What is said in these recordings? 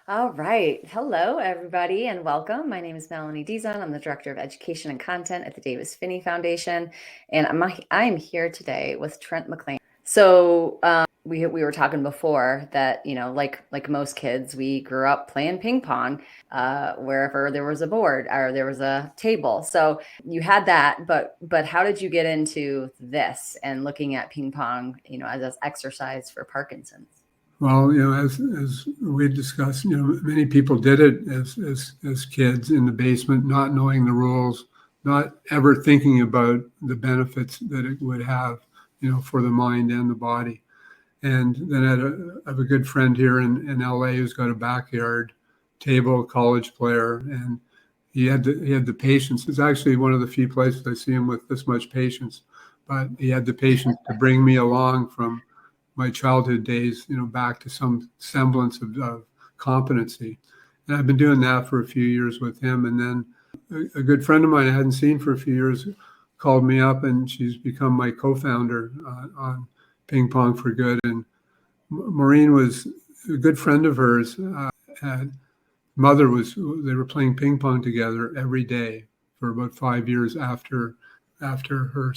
All right. Hello, everybody, and welcome. My name is Melanie Dizon. I'm the Director of Education and Content at the Davis Phinney Foundation, and I'm here today with Trent MacLean. So we were talking before that, like most kids, we grew up playing ping pong wherever there was a board or there was a table. So you had that, but how did you get into this and looking at ping pong, as an exercise for Parkinson's? Well, as we discussed, many people did it as kids in the basement, not knowing the rules, not ever thinking about the benefits that it would have, for the mind and the body. And then I have a good friend here in LA who's got a backyard table, college player, and he had the patience. It's actually one of the few places I see him with this much patience, but he had the patience to bring me along from my childhood days, back to some semblance of competency. And I've been doing that for a few years with him. And then a good friend of mine I hadn't seen for a few years called me up, and she's become my co-founder on Ping Pong for Good. And Maureen was a good friend of hers. They were playing ping pong together every day for about 5 years after her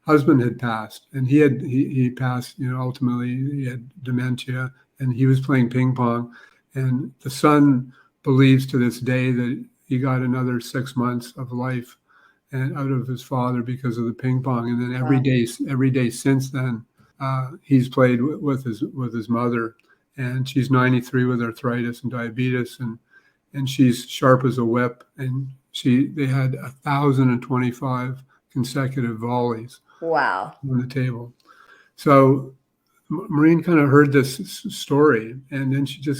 husband had passed, and he passed. Ultimately he had dementia, and he was playing ping pong. And the son believes to this day that he got another 6 months of life and out of his father because of the ping pong. And then every day since then, he's played with his mother, and she's 93 with arthritis and diabetes, and she's sharp as a whip. And they had 1,025 consecutive volleys. Wow. On the table. So Maureen kind of heard this story, and then she said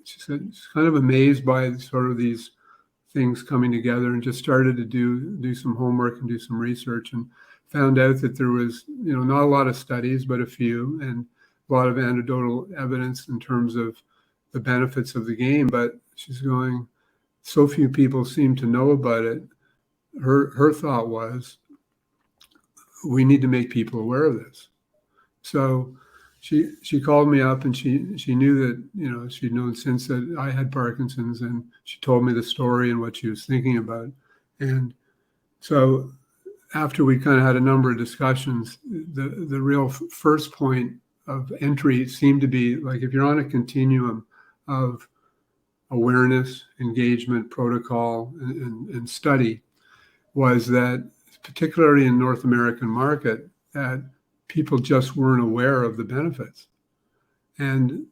she's kind of amazed by sort of these things coming together, and just started to do some homework and do some research, and found out that there was, not a lot of studies, but a few, and a lot of anecdotal evidence in terms of the benefits of the game. But she's going, so few people seem to know about it. Her thought was, we need to make people aware of this. So she called me up, and she knew that, she'd known since that I had Parkinson's, and she told me the story and what she was thinking about. And so after we kind of had a number of discussions, the real first point of entry seemed to be, like, if you're on a continuum of awareness, engagement, protocol, and study, was that particularly in North American market, that people just weren't aware of the benefits. And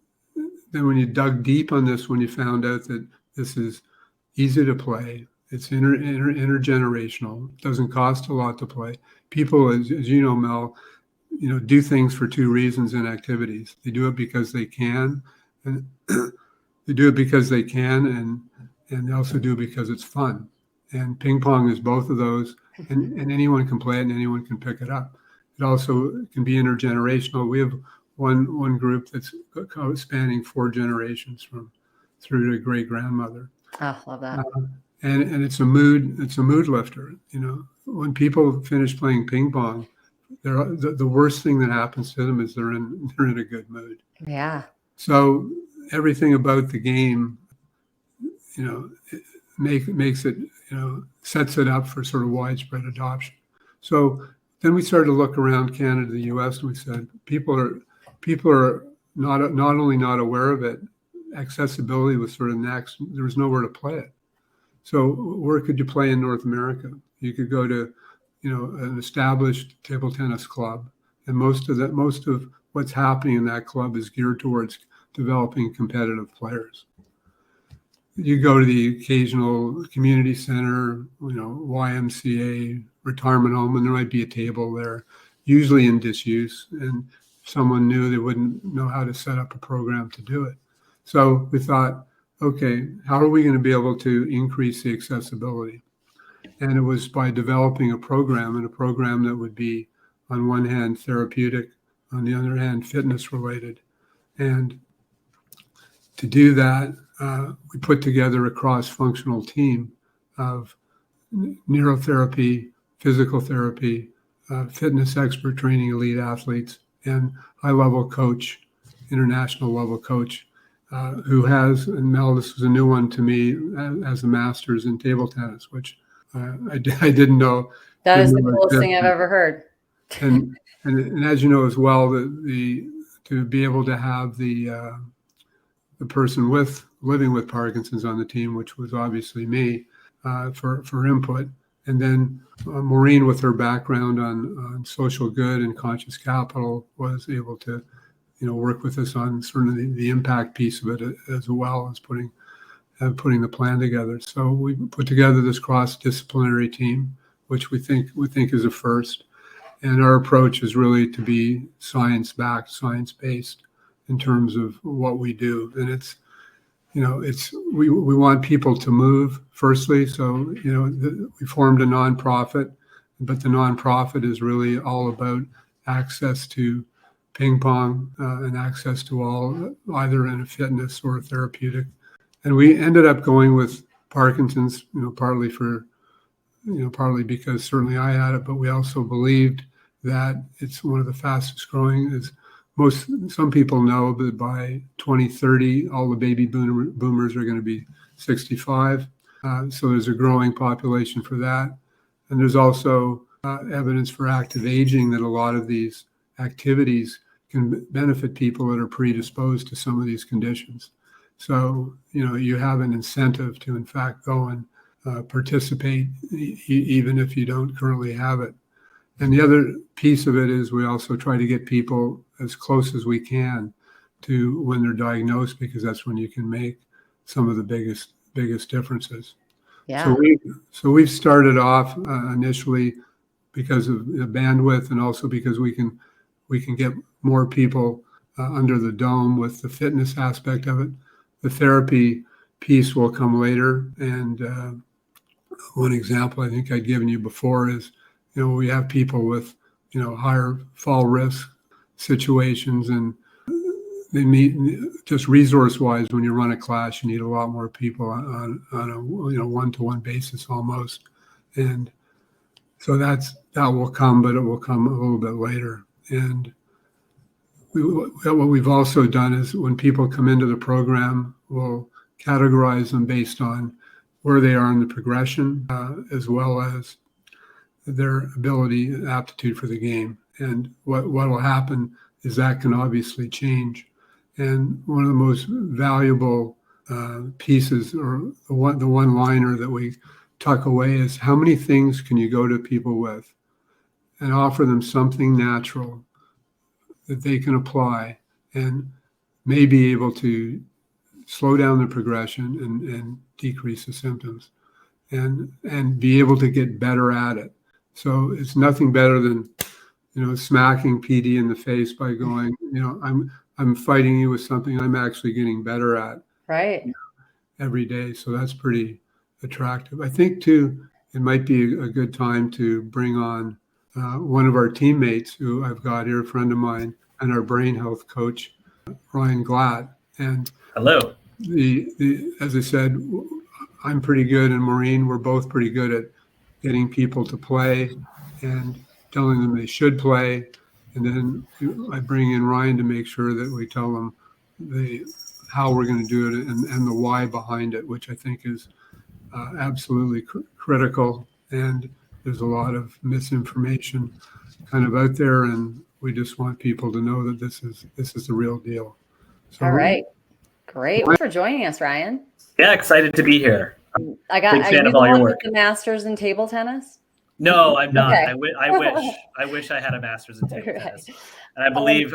then when you dug deep on this, when you found out that this is easy to play, it's intergenerational, it doesn't cost a lot to play. People, as you know, Mel, do things for two reasons in activities. They do it because they can, and they do it because they can, and they also do it because it's fun. And ping pong is both of those, and anyone can play it and anyone can pick it up. It also can be intergenerational. We have one group that's spanning 4 generations through to great grandmother. Oh, love that. And it's a mood lifter. When people finish playing ping pong, the worst thing that happens to them is they're in a good mood. Yeah. So everything about the game, makes it, sets it up for sort of widespread adoption. So then we started to look around Canada, the U.S., and we said people are not only not aware of it, accessibility was sort of next. There was nowhere to play it. So where could you play in North America? You could go to, an established table tennis club, and most of what's happening in that club is geared towards developing competitive players. You go to the occasional community center, YMCA, retirement home, and there might be a table there, usually in disuse, and if someone new, they wouldn't know how to set up a program to do it. So we thought, okay, how are we going to be able to increase the accessibility? And it was by developing a program that would be, on one hand, therapeutic, on the other hand, fitness related. And to do that, we put together a cross-functional team of neurotherapy, physical therapy, fitness expert training elite athletes, and high-level coach, international level coach, who has, and Mel, this was a new one to me, as a master's in table tennis, which I didn't know. That is the Didn't know coolest thing I've existed. ever heard. And as you know as well, to be able to have the person living with Parkinson's on the team, which was obviously me, for input, and then Maureen, with her background on social good and conscious capital, was able to work with us on sort of the impact piece of it, as well as putting the plan together. So we put together this cross-disciplinary team, which we think is a first. And our approach is really to be science-backed, science-based in terms of what we do. And we want people to move, firstly. So, we formed a nonprofit, but the nonprofit is really all about access to ping pong, and access to all, either in a fitness or a therapeutic. And we ended up going with Parkinson's, partly because certainly I had it, but we also believed that it's one of the fastest growing. Some people know that by 2030, all the baby boomers are going to be 65. So there's a growing population for that. And there's also evidence for active aging, that a lot of these activities can benefit people that are predisposed to some of these conditions. So, you have an incentive to, in fact, go and participate, even if you don't currently have it. And the other piece of it is we also try to get people as close as we can to when they're diagnosed, because that's when you can make some of the biggest differences. Yeah. So we've started off initially because of the bandwidth, and also because we can get more people under the dome with the fitness aspect of it. The therapy piece will come later. And one example I think I'd given you before is, we have people with, higher fall risk situations, and they need, just resource-wise, when you run a class, you need a lot more people on a one-to-one basis almost. And so that will come, but it will come a little bit later. And what we've also done is, when people come into the program, we'll categorize them based on where they are in the progression, as well as their ability and aptitude for the game. And what will happen is that can obviously change. And one of the most valuable pieces, or the one-liner that we tuck away, is, how many things can you go to people with and offer them something natural that they can apply and may be able to slow down the progression and decrease the symptoms, and be able to get better at it. So it's nothing better than, smacking PD in the face by going, I'm fighting you with something I'm actually getting better at, Right. every day. So that's pretty attractive. I think too, it might be a good time to bring on one of our teammates who I've got here, a friend of mine, and our brain health coach, Ryan Glatt. And hello. As I said, I'm pretty good, and Maureen, we're both pretty good at getting people to play and telling them they should play. And then I bring in Ryan to make sure that we tell them how we're going to do it, and the why behind it, which I think is absolutely critical. And there's a lot of misinformation kind of out there, and we just want people to know that this is the real deal. So, all right. Great. Thanks for joining us, Ryan. Yeah, excited to be here. Are you the one with the master's in table tennis? No, I'm not. Okay. I wish I had a master's in table tennis. And I believe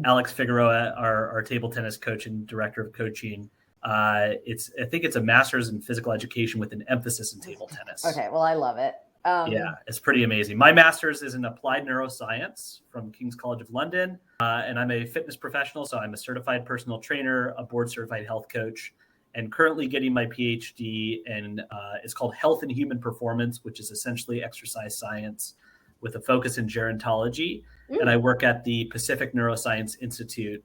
Alex Figueroa, our table tennis coach and director of coaching, I think it's a master's in physical education with an emphasis in table tennis. Okay, well, I love it. Yeah, it's pretty amazing. My master's is in applied neuroscience from King's College of London, and I'm a fitness professional, so I'm a certified personal trainer, a board-certified health coach, and currently getting my PhD in it's called Health and Human Performance, which is essentially exercise science with a focus in gerontology. And I work at the Pacific Neuroscience Institute,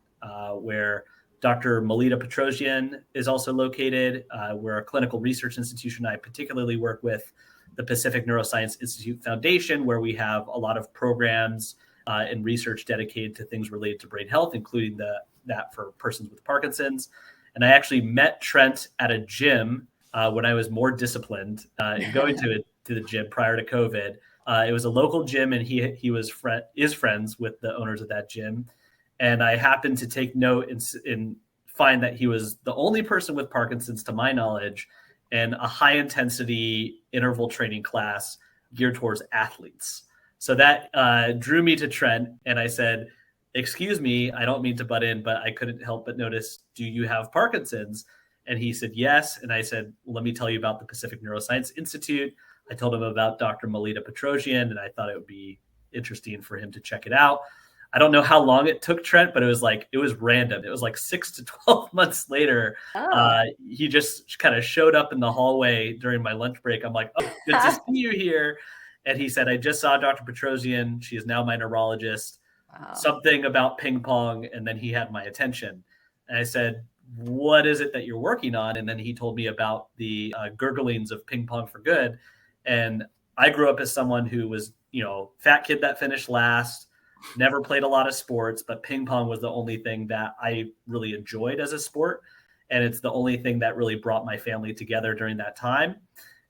where Dr. Melita Petrosian is also located. We're a clinical research institution. I particularly work with the Pacific Neuroscience Institute Foundation, where we have a lot of programs and research dedicated to things related to brain health, including that for persons with Parkinson's. And I actually met Trent at a gym when I was more disciplined in going to the gym prior to COVID. It was a local gym, and he is friends with the owners of that gym. And I happened to take note and find that he was the only person with Parkinson's, to my knowledge, in a high intensity interval training class geared towards athletes. So that drew me to Trent, and I said, "Excuse me, I don't mean to butt in, but I couldn't help but notice, do you have Parkinson's?" And he said, "Yes." And I said, "Let me tell you about the Pacific Neuroscience Institute." I told him about Dr. Melita Petrosian, and I thought it would be interesting for him to check it out. I don't know how long it took Trent, but it was random. It was like 6 to 12 months later. He just kind of showed up in the hallway during my lunch break. I'm like, "Oh, good to see you here." And he said, "I just saw Dr. Petrosian. She is now my neurologist." Wow. Something about ping pong. And then he had my attention. And I said, "What is it that you're working on?" And then he told me about the gurglings of Ping Pong for Good. And I grew up as someone who was, fat kid that finished last, never played a lot of sports, but ping pong was the only thing that I really enjoyed as a sport. And it's the only thing that really brought my family together during that time,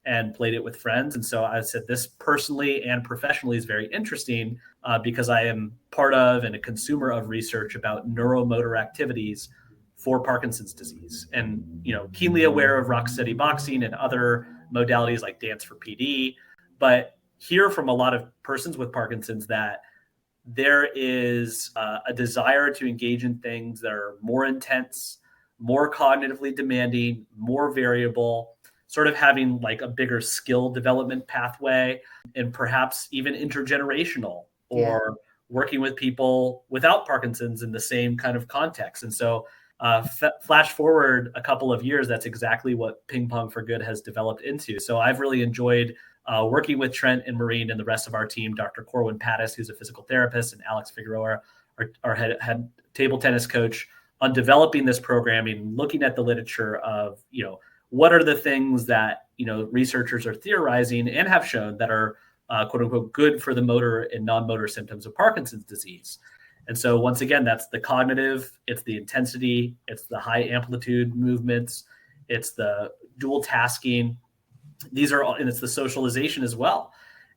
and played it with friends. And so I said, this personally and professionally is very interesting because I am part of and a consumer of research about neuromotor activities for Parkinson's disease, and keenly aware of rock steady boxing and other modalities like dance for PD, but hear from a lot of persons with Parkinson's that there is a desire to engage in things that are more intense, more cognitively demanding, more variable, sort of having like a bigger skill development pathway, and perhaps even intergenerational, or working with people without Parkinson's in the same kind of context. And so flash forward a couple of years, that's exactly what Ping Pong for Good has developed into. So I've really enjoyed working with Trent and Maureen and the rest of our team, Dr. Corwin Pattis, who's a physical therapist, and Alex Figueroa, our head table tennis coach, on developing this programming, looking at the literature of, what are the things that, researchers are theorizing and have shown that are quote unquote good for the motor and non-motor symptoms of Parkinson's disease. And so once again, that's the cognitive, it's the intensity, it's the high amplitude movements, it's the dual tasking. These are all, and it's the socialization as well.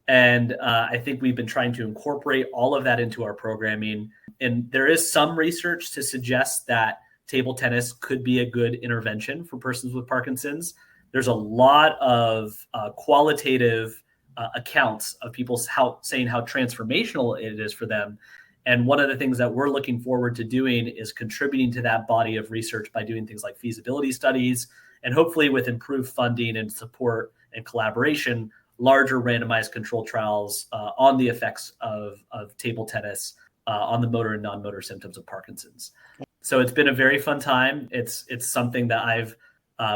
And I think we've been trying to incorporate all of that into our programming. And there is some research to suggest that table tennis could be a good intervention for persons with Parkinson's. There's a lot of qualitative accounts of people saying how transformational it is for them. And one of the things that we're looking forward to doing is contributing to that body of research by doing things like feasibility studies, and hopefully with improved funding and support and collaboration, larger randomized control trials on the effects of table tennis on the motor and non-motor symptoms of Parkinson's. So it's been a very fun time. It's something that I've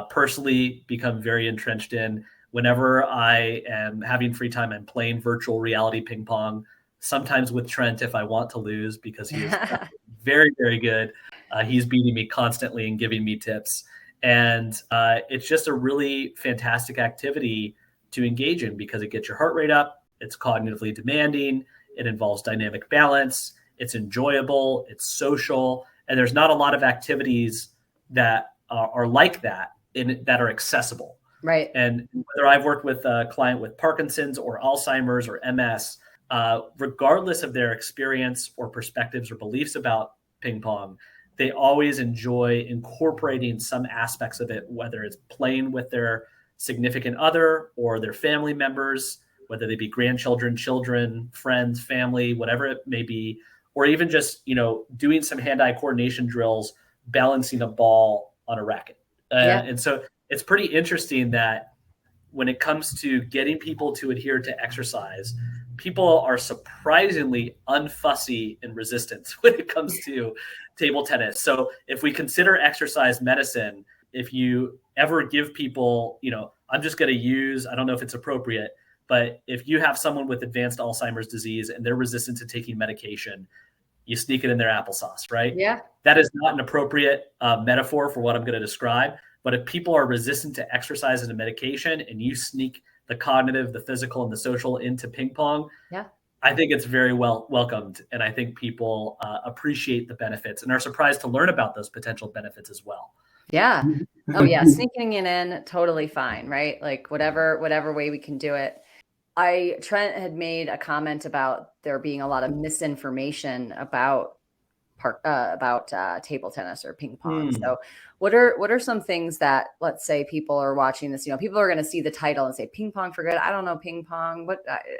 personally become very entrenched in. Whenever I am having free time, I'm playing virtual reality ping pong, sometimes with Trent if I want to lose, because he is very, very good. He's beating me constantly and giving me tips. And it's just a really fantastic activity to engage in because it gets your heart rate up. It's cognitively demanding. It involves dynamic balance. It's enjoyable. It's social. And there's not a lot of activities that are like that that are accessible. Right. And whether I've worked with a client with Parkinson's or Alzheimer's or MS, regardless of their experience or perspectives or beliefs about ping pong, they always enjoy incorporating some aspects of it, whether it's playing with their significant other or their family members, whether they be grandchildren, children, friends, family, whatever it may be, or even just, doing some hand-eye coordination drills, balancing a ball on a racket. And so it's pretty interesting that when it comes to getting people to adhere to exercise, people are surprisingly unfussy and resistant when it comes to table tennis. So if we consider exercise medicine, if you ever give people, I'm just going to use, I don't know if it's appropriate, but if you have someone with advanced Alzheimer's disease and they're resistant to taking medication, you sneak it in their applesauce, right? Yeah. That is not an appropriate metaphor for what I'm going to describe. But if people are resistant to exercise and to medication, and you sneak the cognitive, the physical, and the social into ping pong, I think it's very well welcomed. And I think people appreciate the benefits and are surprised to learn about those potential benefits as well. Yeah. Oh yeah. Sneaking it in, totally fine, right? Like whatever way we can do it. Trent had made a comment about there being a lot of misinformation about table tennis or ping pong. So what are some things that, let's say people are watching this, people are going to see the title and say ping pong for good. I don't know ping pong.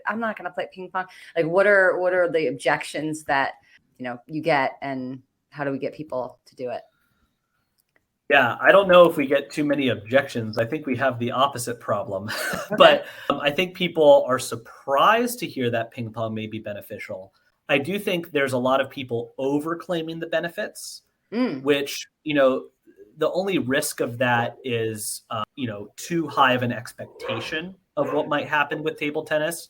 I'm not going to play ping pong. Like what are the objections that, you get, and how do we get people to do it? Yeah, I don't know if we get too many objections. I think we have the opposite problem. Okay. But I think people are surprised to hear that ping pong may be beneficial. I do think there's a lot of people overclaiming the benefits, which, the only risk of that is, too high of an expectation of what might happen with table tennis.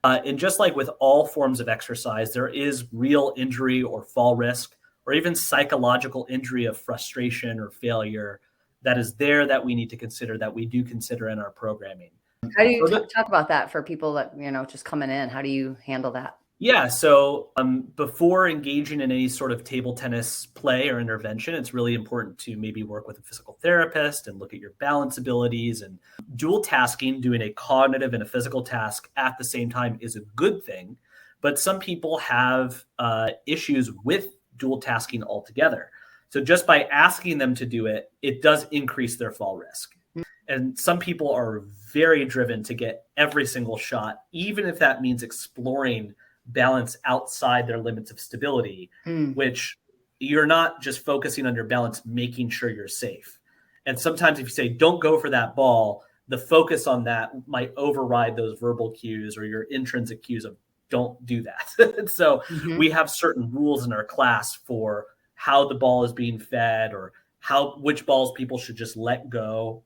And just like with all forms of exercise, there is real injury or fall risk, or even psychological injury of frustration or failure that is there that we need to consider, that we do consider in our programming. How do you talk about that for people that, just coming in? How do you handle that? Yeah, so before engaging in any sort of table tennis play or intervention, it's really important to maybe work with a physical therapist and look at your balance abilities. And dual tasking, doing a cognitive and a physical task at the same time, is a good thing. But some people have issues with dual tasking altogether. So just by asking them to do it, it does increase their fall risk. And some people are very driven to get every single shot, even if that means exploring balance outside their limits of stability, which you're not just focusing on your balance, making sure you're safe. And sometimes if you say, don't go for that ball, the focus on that might override those verbal cues or your intrinsic cues of don't do that. So we have certain rules in our class for how the ball is being fed, or which balls people should just let go,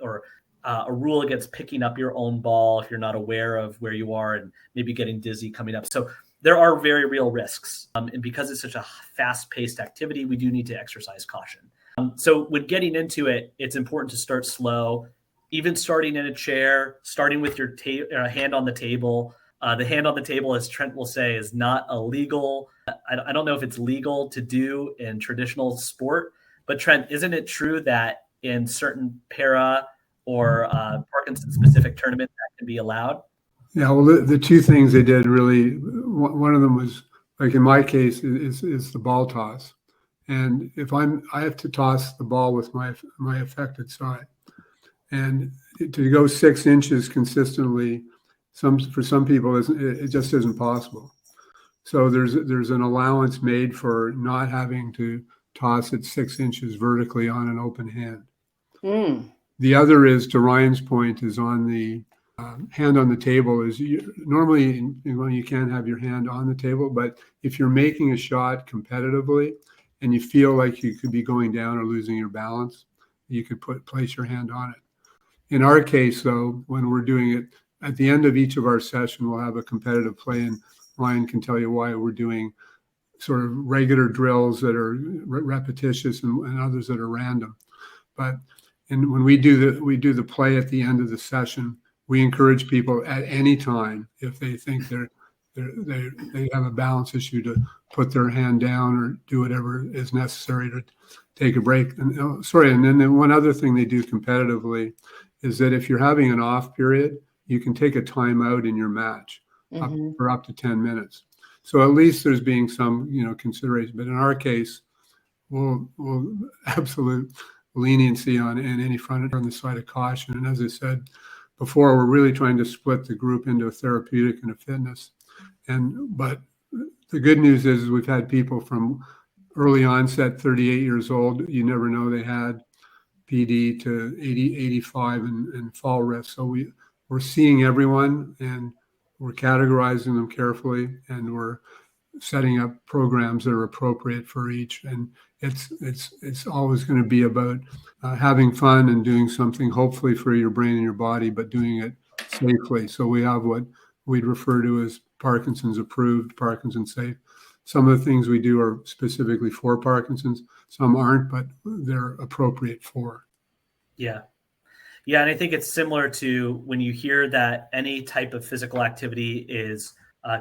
or a rule against picking up your own ball if you're not aware of where you are and maybe getting dizzy coming up. So there are very real risks. And because it's such a fast-paced activity, we do need to exercise caution. So when getting into it, it's important to start slow, even starting in a chair, starting with your hand on the table. The hand on the table, as Trent will say, is not illegal. I don't know if it's legal to do in traditional sport, but Trent, isn't it true that in certain para or Parkinson-specific tournaments that can be allowed? Yeah, well, the two things they did really, one of them was, like in my case, is the ball toss. And if I have to toss the ball with my affected side. And to go 6 inches consistently, for some people, it just isn't possible. So there's an allowance made for not having to toss it 6 inches vertically on an open hand. The other is, to Ryan's point, is on the hand on the table. Normally you can't have your hand on the table, but if you're making a shot competitively and you feel like you could be going down or losing your balance, you could place your hand on it. In our case, though, when we're doing it, at the end of each of our session, we'll have a competitive play, and Ryan can tell you why we're doing sort of regular drills that are repetitious and others that are random. But when we do the play at the end of the session, we encourage people at any time, if they think they have a balance issue, to put their hand down or do whatever is necessary to take a break. And then one other thing they do competitively is that if you're having an off period, you can take a timeout in your match for up to 10 minutes. So at least there's being some, consideration. But in our case, we'll absolute leniency on any front on the side of caution. And as I said before, we're really trying to split the group into a therapeutic and a fitness. But the good news is we've had people from early onset, 38 years old, you never know they had PD, to 80, 85 and fall risk. So we're seeing everyone, and we're categorizing them carefully, and we're setting up programs that are appropriate for each. And it's always going to be about having fun and doing something hopefully for your brain and your body, but doing it safely. So we have what we'd refer to as Parkinson's approved, Parkinson's safe. Some of the things we do are specifically for Parkinson's. Some aren't, but they're appropriate for. Yeah. Yeah. And I think it's similar to when you hear that any type of physical activity is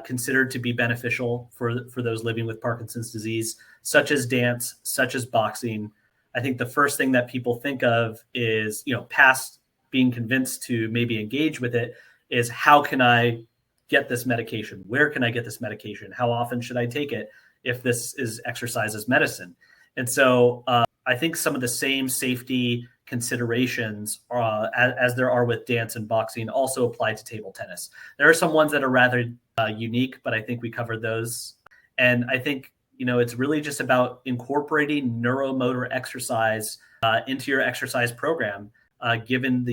considered to be beneficial for those living with Parkinson's disease, such as dance, such as boxing. I think the first thing that people think of is, past being convinced to maybe engage with it, is how can I get this medication? Where can I get this medication? How often should I take it if this is exercise as medicine? And so I think some of the same safety considerations as there are with dance and boxing also apply to table tennis. There are some ones that are rather unique, but I think we covered those. And I think, it's really just about incorporating neuromotor exercise into your exercise program, given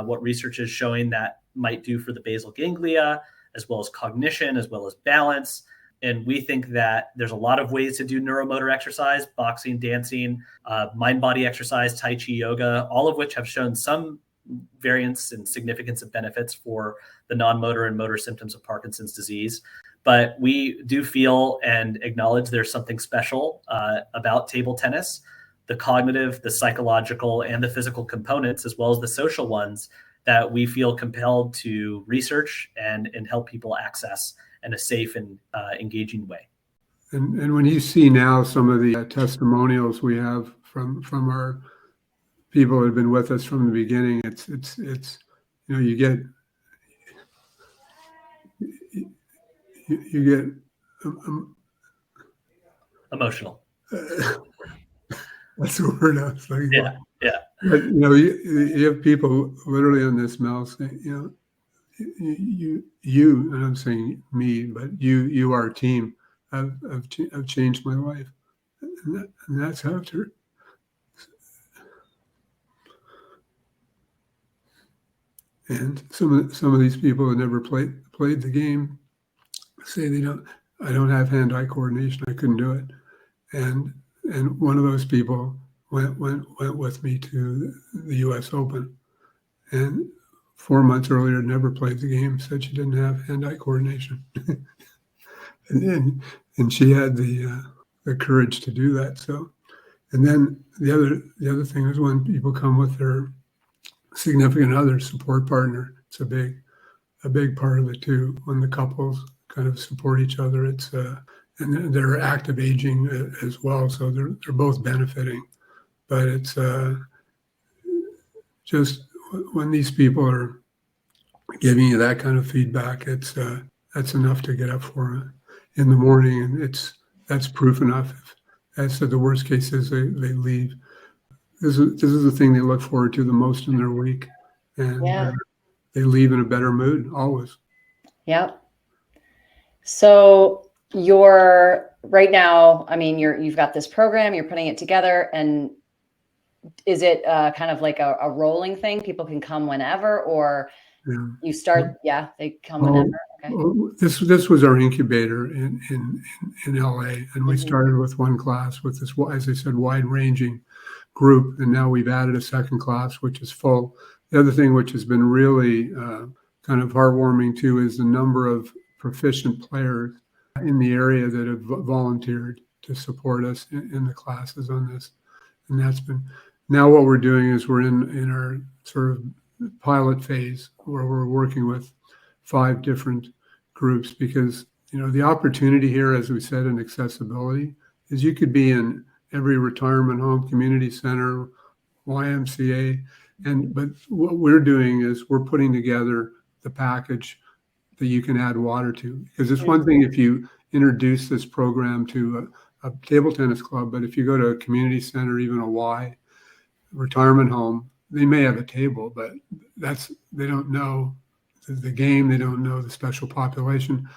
what research is showing that might do for the basal ganglia, as well as cognition, as well as balance. And we think that there's a lot of ways to do neuromotor exercise: boxing, dancing, mind-body exercise, Tai Chi, yoga, all of which have shown some variance and significance of benefits for the non-motor and motor symptoms of Parkinson's disease. But we do feel and acknowledge there's something special about table tennis: the cognitive, the psychological, and the physical components, as well as the social ones, that we feel compelled to research and help people access in a safe and engaging way. And when you see now some of the testimonials we have from our people who have been with us from the beginning, it's you get Emotional. That's the word I was looking for. Yeah. But you have people literally on this mouse saying, you, and I'm saying me, but you, our team, have changed my life, and that's after. And some of these people who never played the game say I don't have hand-eye coordination. I couldn't do it. And one of those people went with me to the U.S. Open, and 4 months earlier never played the game. Said she didn't have hand-eye coordination, and she had the courage to do that. So, and then the other thing is when people come with their significant other, support partner. It's a big part of it too. When the couples kind of support each other, it's and they're active aging as well, so they're both benefiting. But it's just when these people are giving you that kind of feedback, that's enough to get up for in the morning, and that's proof enough. As I said, the worst case is they leave. This is the thing they look forward to the most in their week, and they leave in a better mood always. Yep. So you're right now, I mean, you've got this program, you're putting it together, and is it kind of like a rolling thing? People can come whenever, or you start, they come whenever. Okay. Well, this was our incubator in LA, and we started with one class with this, as I said, wide-ranging group, and now we've added a second class, which is full. The other thing which has been really kind of heartwarming too is the number of proficient players in the area that have volunteered to support us in the classes on this. And that's been, now what we're doing is we're in our sort of pilot phase where we're working with 5 different groups, because the opportunity here, as we said, in accessibility, is you could be in every retirement home, community center, YMCA, but what we're doing is we're putting together the package that you can add water to. Because it's one thing if you introduce this program to a table tennis club, but if you go to a community center, even a Y retirement home, they may have a table, but they don't know the game, they don't know the special population.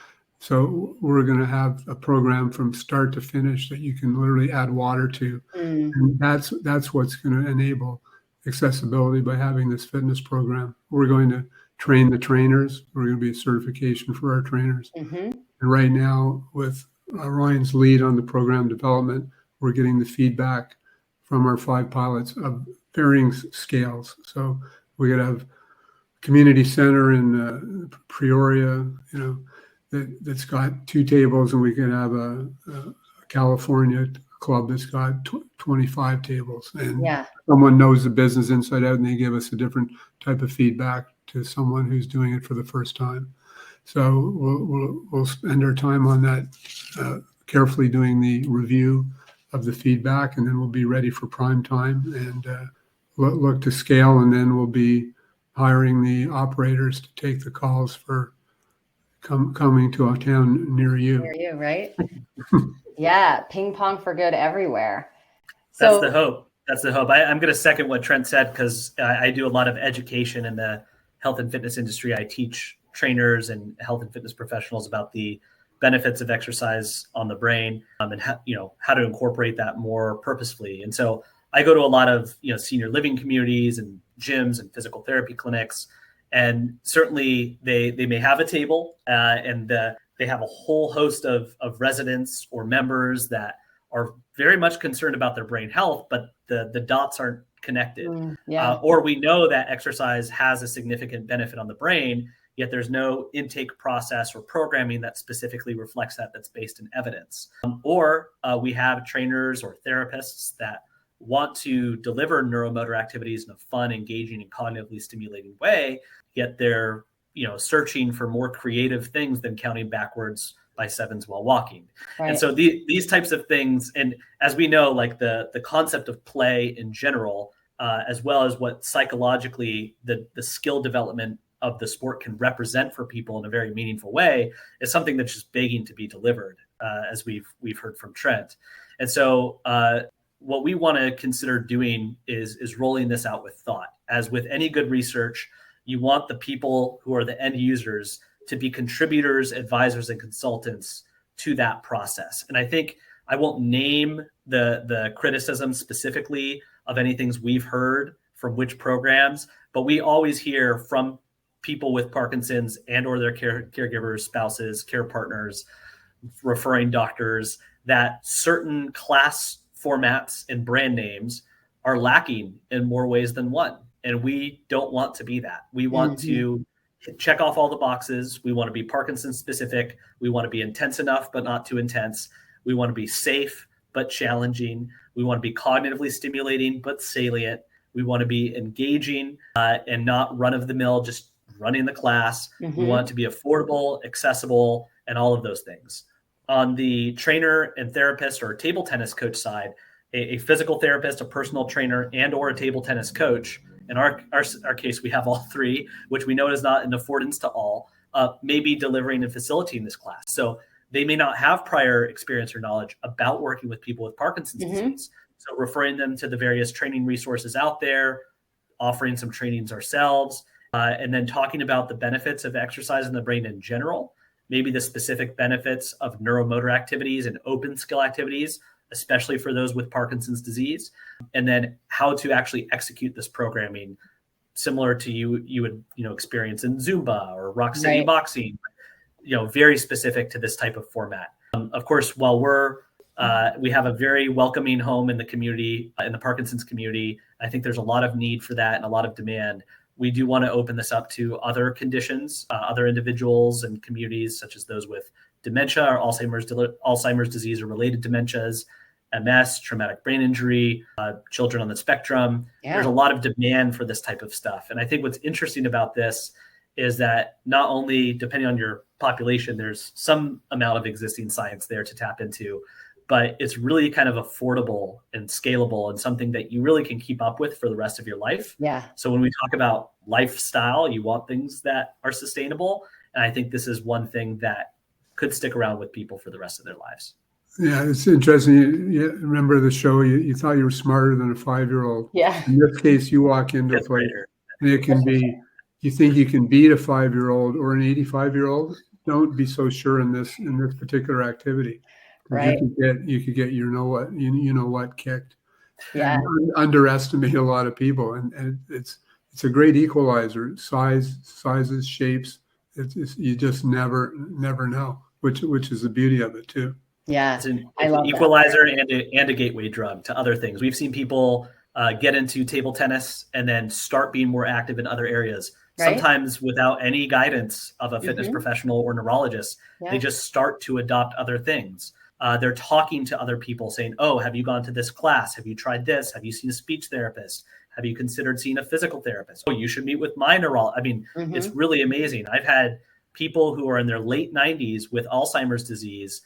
So we're going to have a program from start to finish that you can literally add water to. And that's what's going to enable accessibility by having this fitness program. We're going to train the trainers. We're going to be a certification for our trainers. And right now, with Ryan's lead on the program development, we're getting the feedback from our 5 pilots of varying scales. So we could have community center in Peoria, that's got 2 tables, and we could have a California club that's got 25 tables. And someone knows the business inside out, and they give us a different type of feedback to someone who's doing it for the first time. So we'll spend our time on that, carefully doing the review of the feedback, and then we'll be ready for prime time and look to scale, and then we'll be hiring the operators to take the calls for coming to a town near you. Near you, right? Yeah, ping pong for good everywhere. That's the hope. That's the hope. I'm going to second what Trent said, because I do a lot of education in the health and fitness industry. I teach trainers and health and fitness professionals about the benefits of exercise on the brain, and how to incorporate that more purposefully. And so I go to a lot of senior living communities and gyms and physical therapy clinics, and certainly they may have a table and they have a whole host of residents or members that are very much concerned about their brain health, but the dots aren't connected. Or we know that exercise has a significant benefit on the brain, yet there's no intake process or programming that specifically reflects that's based in evidence. Or we have trainers or therapists that want to deliver neuromotor activities in a fun, engaging, and cognitively stimulating way, yet they're searching for more creative things than counting backwards by sevens while walking. Right. And so these types of things, and as we know, like the concept of play in general, as well as what psychologically the skill development of the sport can represent for people in a very meaningful way, is something that's just begging to be delivered, as we've heard from Trent. And so what we want to consider doing is rolling this out with thought. As with any good research, you want the people who are the end users to be contributors, advisors, and consultants to that process. And I think I won't name the criticism specifically of any things we've heard from which programs, but we always hear from people with Parkinson's and or their caregivers, spouses, care partners, referring doctors, that certain class formats and brand names are lacking in more ways than one. And we don't want to be that. We want to check off all the boxes. We want to be Parkinson specific. We want to be intense enough, but not too intense. We want to be safe, but challenging. We want to be cognitively stimulating, but salient. We want to be engaging and not run of the mill, just running the class. We want it to be affordable, accessible, and all of those things. On the trainer and therapist or table tennis coach side, a physical therapist, a personal trainer, and or a table tennis coach, in our case, we have all three, which we know is not an affordance to all, may be delivering and facilitating this class. So they may not have prior experience or knowledge about working with people with Parkinson's disease. So referring them to the various training resources out there, offering some trainings ourselves, and then talking about the benefits of exercise in the brain in general, maybe the specific benefits of neuromotor activities and open skill activities, especially for those with Parkinson's disease, and then how to actually execute this programming similar to you would experience in Zumba or Rock City boxing, very specific to this type of format. Of course, while we have a very welcoming home in the community, in the Parkinson's community, I think there's a lot of need for that and a lot of demand. We do want to open this up to other conditions, other individuals and communities, such as those with dementia or Alzheimer's disease or related dementias, MS, traumatic brain injury, children on the spectrum. There's a lot of demand for this type of stuff. And I think what's interesting about this is that not only, depending on your population, there's some amount of existing science there to tap into, but it's really kind of affordable and scalable and something that you really can keep up with for the rest of your life. Yeah. So when we talk about lifestyle, you want things that are sustainable. And I think this is one thing that could stick around with people for the rest of their lives. Yeah, it's interesting. You remember the show, you thought you were smarter than a 5-year-old. Yeah. In this case, you walk into a place and it can be, you think you can beat a 5-year-old or an 85-year-old. Don't be so sure in this particular activity. Right. You could get you know what kicked. Yeah. And underestimate a lot of people. And it's a great equalizer. Sizes, shapes. You just never know, which is the beauty of it too. Yeah, it's an equalizer and a gateway drug to other things. We've seen people get into table tennis and then start being more active in other areas. Right? Sometimes without any guidance of a fitness professional or neurologist, they just start to adopt other things. They're talking to other people saying, oh, have you gone to this class? Have you tried this? Have you seen a speech therapist? Have you considered seeing a physical therapist? Oh, you should meet with my neurologist. I mean, it's really amazing. I've had people who are in their late 90s with Alzheimer's disease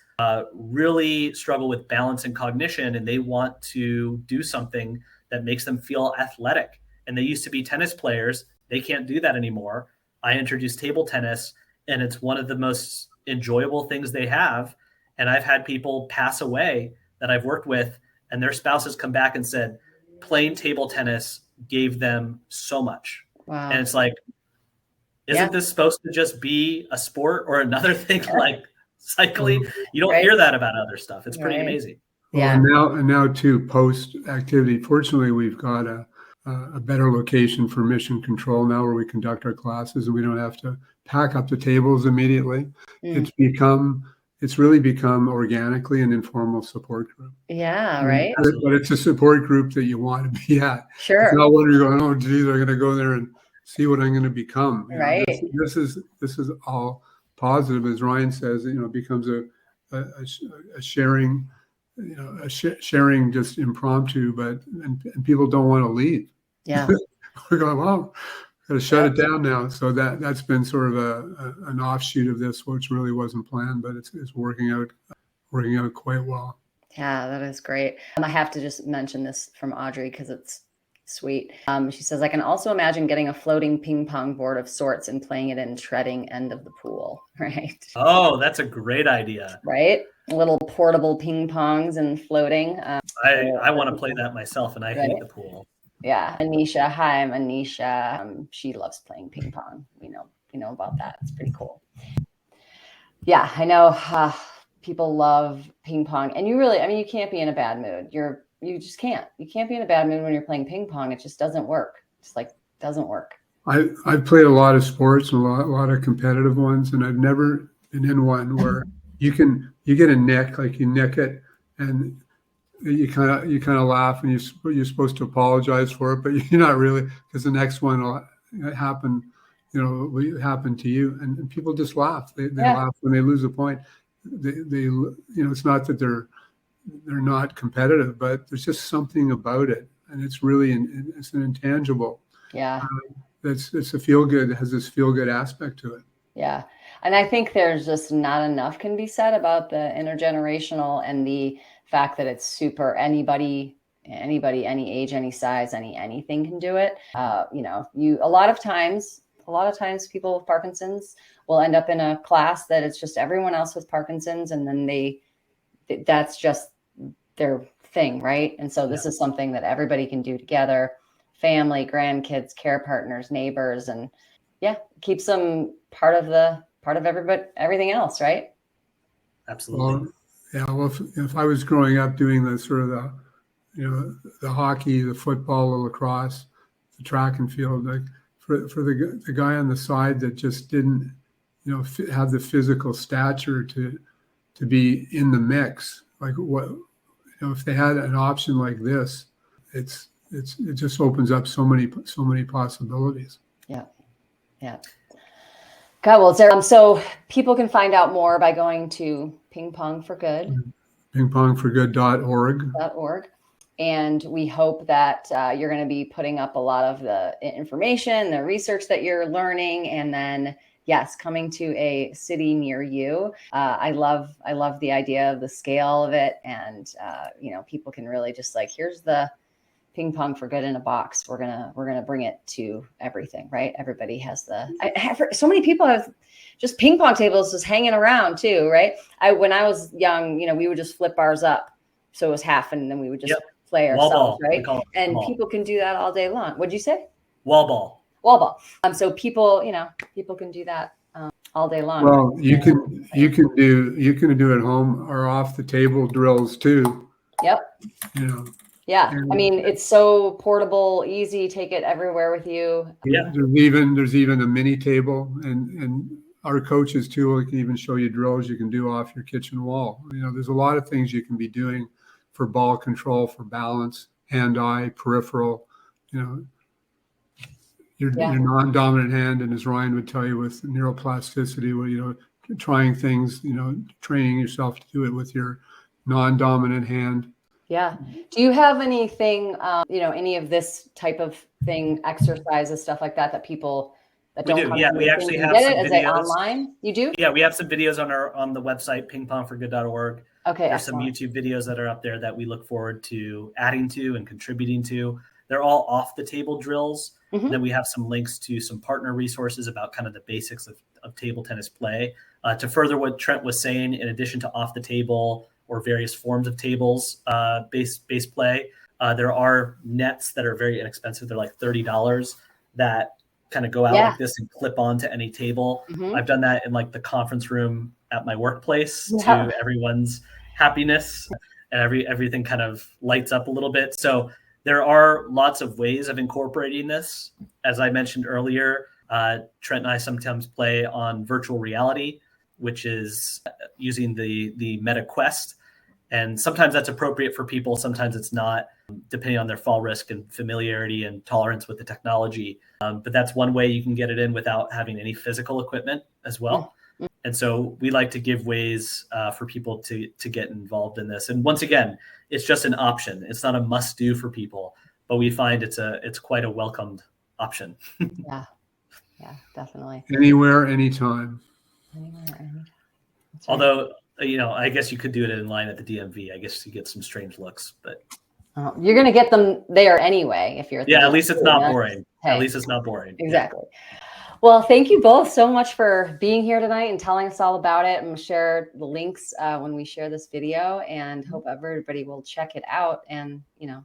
really struggle with balance and cognition, and they want to do something that makes them feel athletic. And they used to be tennis players. They can't do that anymore. I introduced table tennis, and it's one of the most enjoyable things they have. And I've had people pass away that I've worked with, and their spouses come back and said, playing table tennis gave them so much. Wow. And it's like, isn't this supposed to just be a sport or another thing like cycling? You don't hear that about other stuff. It's pretty amazing. Well, and now too, post activity. Fortunately, we've got a better location for mission control now, where we conduct our classes, and we don't have to pack up the tables immediately. It's really become organically an informal support group. Yeah, right. But it's a support group that you want to be at. Sure. It's not when you're going, oh, geez, I'm going to go there and see what I'm going to become. Right. This is all positive, as Ryan says. It becomes a sharing, sharing just impromptu, and people don't want to leave. Yeah. We're going, well, got to shut it down now. So that's been sort of an offshoot of this, which really wasn't planned, but it's working out quite well. Yeah, that is great. I have to just mention this from Audrey because it's sweet. She says, I can also imagine getting a floating ping pong board of sorts and playing it in treading end of the pool. Right. Oh, that's a great idea. Right. Little portable ping pongs and floating. I want to play that myself, and I hate the pool. Yeah. Anisha. Hi, I'm Anisha. She loves playing ping pong. We know about that. It's pretty cool. Yeah, I know people love ping pong, and you can't be in a bad mood. You just can't. You can't be in a bad mood when you're playing ping pong. It just doesn't work. It's like, doesn't work. I've played a lot of sports and a lot of competitive ones, and I've never been in one where you get a nick, like you nick it, and you kind of laugh, and you're supposed to apologize for it, but you're not really, because the next one will happen. Will happen to you, and people just laugh. They laugh when they lose a point. They it's not that they're not competitive, but there's just something about it, and it's really it's an intangible. Yeah. It's a feel good. It has this feel good aspect to it. Yeah. And I think there's just not enough can be said about the intergenerational and the fact that it's super anybody, any age, any size, anything can do it. A lot of times people with Parkinson's will end up in a class that it's just everyone else with Parkinson's, and then that's just their thing, right? And so this is something that everybody can do together. Family, grandkids, care partners, neighbors, and keeps them part of everybody, everything else, right? Absolutely. Well, if I was growing up doing the sort of the hockey, the football, the lacrosse, the track and field, like for the guy on the side that just didn't have the physical stature to be in the mix, like what if they had an option like this, it just opens up so many possibilities. Yeah. God, well, so people can find out more by going to Ping Pong for Good. pingpongforgood.org. And we hope that you're going to be putting up a lot of the information, the research that you're learning, and then coming to a city near you. I love the idea of the scale of it, and people can really just like, here's the Ping Pong for Good in a box. We're gonna bring it to everything, right? Everybody has so many people have just ping pong tables just hanging around too, right? When I was young, we would just flip ours up so it was half, and then we would just play ourselves, right? And people can do that all day long. What'd you say? Wall ball. So people can do that all day long. Well, you can do at home or off the table drills too. Yep. Yeah. I mean, it's so portable, easy, take it everywhere with you. Yeah. There's even a mini table, and our coaches too can even show you drills you can do off your kitchen wall. There's a lot of things you can be doing for ball control, for balance, hand-eye, peripheral, your non-dominant hand, and as Ryan would tell you with neuroplasticity, where trying things, training yourself to do it with your non-dominant hand. Yeah. Do you have anything, any of this type of thing, exercises, stuff like that people that We don't do. come Yeah, to we meetings actually and have get some it? Is it videos. online? You do? Yeah, we have some videos on the website, pingpongforgood.org. Okay, There's some excellent. YouTube videos that are up there that we look forward to adding to and contributing to. They're all off the table drills. Mhm. Then we have some links to some partner resources about kind of the basics of table tennis play. To further what Trent was saying, in addition to off the table or various forms of tables base play, there are nets that are very inexpensive. They're like $30 that kind of go out Yeah. like this and clip onto any table. Mhm. I've done that in like the conference room at my workplace Yeah. to everyone's happiness, and everything kind of lights up a little bit. So there are lots of ways of incorporating this. As I mentioned earlier, Trent and I sometimes play on virtual reality, which is using the Meta Quest. And sometimes that's appropriate for people. Sometimes it's not, depending on their fall risk and familiarity and tolerance with the technology. But that's one way you can get it in without having any physical equipment as well. Mm-hmm. And so we like to give ways for people to get involved in this. And once again, it's just an option. It's not a must do for people, but we find it's quite a welcomed option. Yeah, definitely. Anywhere, anytime. Anywhere, anytime. That's right. Although, I guess you could do it in line at the DMV. I guess you get some strange looks, but you're going to get them there anyway if you're. Yeah, at least it's not boring. Hey. At least it's not boring. Exactly. Yeah. Well, thank you both so much for being here tonight and telling us all about it. I'm going to share the links when we share this video, and hope everybody will check it out. And, No,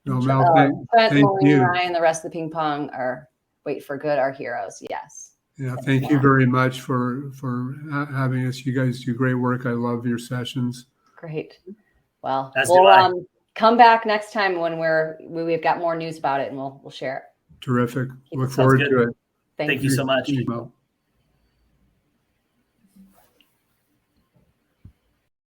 Trent, thank you. Ryan, the rest of the ping pong are heroes. Yes. Yeah, thank you very much for having us. You guys do great work. I love your sessions. Great. Well, As we'll come back next time when we've got more news about it, and we'll share it. Terrific. Keep Look it forward good. to it. Thank you so much. Well.